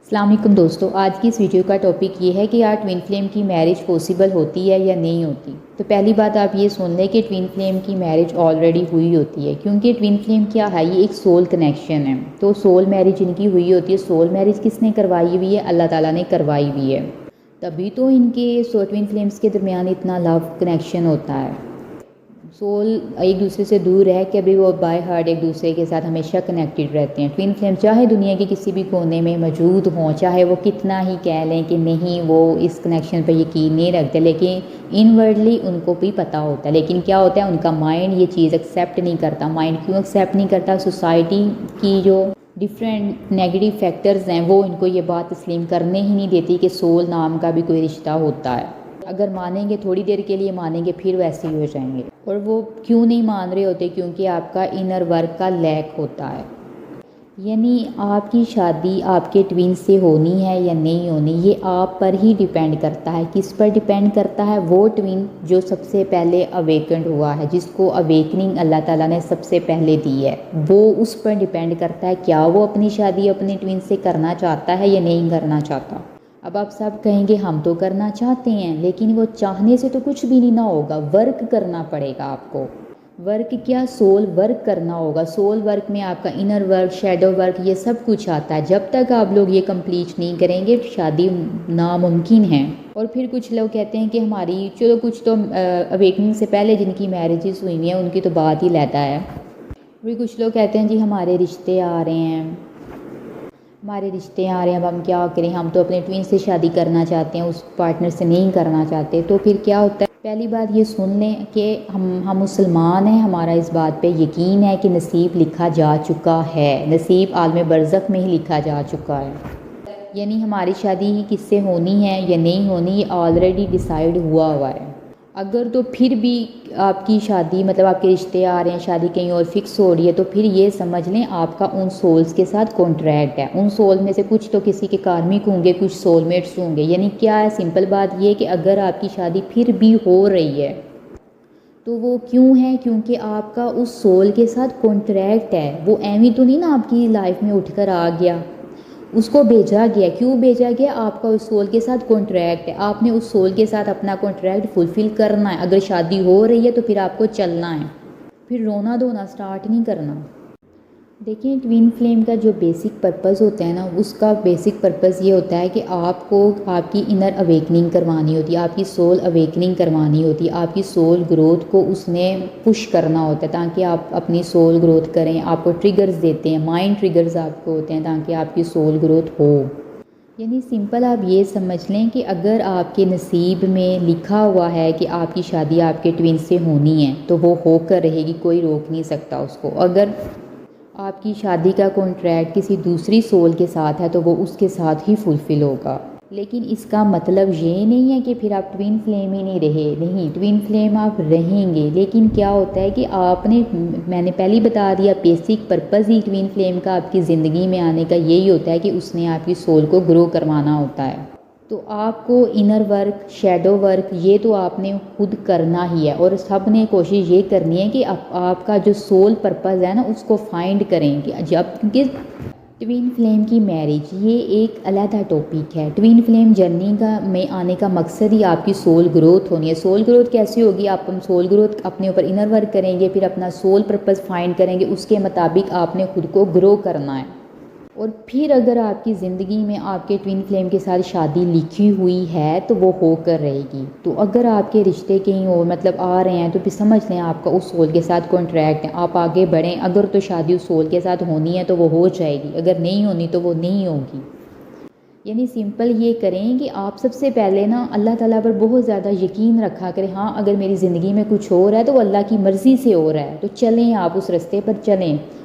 अस्सलाम वालेकुम दोस्तों, आज की इस वीडियो का टॉपिक ये है कि यार ट्विन फ्लेम की मैरिज पॉसिबल होती है या नहीं होती। तो पहली बात आप ये सुन लें कि ट्विन फ्लेम की मैरिज ऑलरेडी हुई होती है, क्योंकि ट्विन फ्लेम क्या है, ये एक सोल कनेक्शन है। तो सोल मैरिज इनकी हुई होती है। सोल मैरिज किसने करवाई हुई है? अल्लाह ताला ने करवाई हुई है। तभी तो इनके ट्विन फ्लेम्स के दरमियान इतना लव कनेक्शन होता है। सोल एक दूसरे से दूर रह के भी वो बाय हार्ट एक दूसरे के साथ हमेशा कनेक्टेड रहते हैं। ट्विन फ्लेम चाहे दुनिया के किसी भी कोने में मौजूद हों, चाहे वो कितना ही कह लें कि नहीं वो इस कनेक्शन पर यकीन नहीं रखते, लेकिन इनवर्डली उनको भी पता होता है। लेकिन क्या होता है, उनका माइंड ये चीज़ एक्सेप्ट नहीं करता। माइंड क्यों एक्सेप्ट नहीं करता? सोसाइटी की जो डिफरेंट नेगेटिव फैक्टर्स हैं वो इनको ये बात तस्लीम करने ही नहीं देती कि सोल नाम का भी कोई रिश्ता होता है। अगर मानेंगे, थोड़ी देर के लिए मानेंगे, फिर वैसे ही हो जाएंगे। और वो क्यों नहीं मान रहे होते? क्योंकि आपका इनर वर्क का लैक होता है। यानी आपकी शादी आपके ट्विन से होनी है या नहीं होनी, ये आप पर ही डिपेंड करता है। किस पर डिपेंड करता है? वो ट्विन जो सबसे पहले अवेकन्ड हुआ है, जिसको अवेकनिंग अल्लाह ताला ने सबसे पहले दी है, वो उस पर डिपेंड करता है क्या वो अपनी शादी अपने ट्विन से करना चाहता है या नहीं करना चाहता। अब आप सब कहेंगे हम तो करना चाहते हैं, लेकिन वो चाहने से तो कुछ भी नहीं ना होगा। वर्क करना पड़ेगा आपको। वर्क क्या? सोल वर्क करना होगा। सोल वर्क में आपका इनर वर्क, शैडो वर्क, ये सब कुछ आता है। जब तक आप लोग ये कंप्लीट नहीं करेंगे शादी नामुमकिन है। और फिर कुछ लोग कहते हैं कि हमारी चलो कुछ तो अवेकनिंग से पहले जिनकी मैरिजेस हुई हैं उनकी तो बात ही लेता है। फिर कुछ लोग कहते हैं जी हमारे रिश्ते आ रहे हैं, हमारे रिश्ते आ रहे हैं, अब हम क्या करें, हम तो अपने ट्विन से शादी करना चाहते हैं, उस पार्टनर से नहीं करना चाहते। तो फिर क्या होता है? पहली बात ये सुन लें कि हम मुसलमान हैं, हमारा इस बात पे यकीन है कि नसीब लिखा जा चुका है। नसीब आलम बरज़ख में ही लिखा जा चुका है। यानी हमारी शादी ही किससे होनी है या नहीं होनी, ये ऑलरेडी डिसाइड हुआ हुआ है। अगर तो फिर भी आपकी शादी मतलब आपके रिश्ते आ रहे हैं, शादी कहीं और फिक्स हो रही है, तो फिर ये समझ लें आपका उन सोल्स के साथ कॉन्ट्रैक्ट है। उन सोल में से कुछ तो किसी के कार्मिक होंगे, कुछ सोलमेट्स होंगे। यानी क्या है, सिंपल बात ये कि अगर आपकी शादी फिर भी हो रही है तो वो क्यों है? क्योंकि आपका उस सोल के साथ कॉन्ट्रैक्ट है। वो एवं तो नहीं ना आपकी लाइफ में उठकर आ गया, उसको भेजा गया। क्यों भेजा गया? आपका उस सोल के साथ कॉन्ट्रैक्ट है, आपने उस सोल के साथ अपना कॉन्ट्रैक्ट फुलफ़िल करना है। अगर शादी हो रही है तो फिर आपको चलना है, फिर रोना धोना स्टार्ट नहीं करना। देखिए, ट्विन फ्लेम का जो बेसिक पर्पस होता है ना, उसका बेसिक पर्पस ये होता है कि आपको आपकी इनर अवेकनिंग करवानी होती है, आपकी सोल अवेकनिंग करवानी होती है, आपकी सोल ग्रोथ को उसने पुश करना होता है ताकि आप अपनी सोल ग्रोथ करें। आपको ट्रिगर्स देते हैं, माइंड ट्रिगर्स आपको होते हैं ताकि आपकी सोल ग्रोथ हो। यानी सिंपल आप ये समझ लें कि अगर आपके नसीब में लिखा हुआ है कि आपकी शादी आपके ट्विन से होनी है तो वो होकर रहेगी, कोई रोक नहीं सकता उसको। अगर आपकी शादी का कॉन्ट्रैक्ट किसी दूसरी सोल के साथ है तो वो उसके साथ ही फुलफ़िल होगा। लेकिन इसका मतलब ये नहीं है कि फिर आप ट्विन फ्लेम ही नहीं रहे। नहीं, ट्विन फ्लेम आप रहेंगे, लेकिन क्या होता है कि मैंने पहले ही बता दिया, बेसिक पर्पज़ ही ट्विन फ्लेम का आपकी ज़िंदगी में आने का यही होता है कि उसने आपकी सोल को ग्रो करवाना होता है। तो आपको इनर वर्क, शैडो वर्क, ये तो आपने खुद करना ही है। और सब ने कोशिश ये करनी है कि आपका जो सोल पर्पज़ है ना उसको फाइंड करें कि जब, क्योंकि ट्विन फ्लेम की मैरिज ये एक अलग टॉपिक है। ट्विन फ्लेम जर्नी का में आने का मकसद ही आपकी सोल ग्रोथ होनी है। सोल ग्रोथ कैसी होगी? आप सोल ग्रोथ अपने ऊपर इनर वर्क करेंगे, फिर अपना सोल पर्पज़ फाइंड करेंगे, उसके मुताबिक आपने खुद को ग्रो करना है। और फिर अगर आपकी ज़िंदगी में आपके ट्विन फ्लेम के साथ शादी लिखी हुई है तो वो होकर रहेगी। तो अगर आपके रिश्ते कहीं और मतलब आ रहे हैं तो फिर समझ लें आपका उस सोल के साथ कॉन्ट्रैक्ट है, आप आगे बढ़ें। अगर तो शादी उस सोल के साथ होनी है तो वो हो जाएगी, अगर नहीं होनी तो वो नहीं होगी। यानी सिंपल ये करें कि आप सबसे पहले ना अल्लाह ताला पर बहुत ज़्यादा यकीन रखा करें। हाँ, अगर मेरी ज़िंदगी में कुछ हो रहा है तो अल्लाह की मर्ज़ी से हो रहा है, तो चलें, आप उस रास्ते पर चलें। तो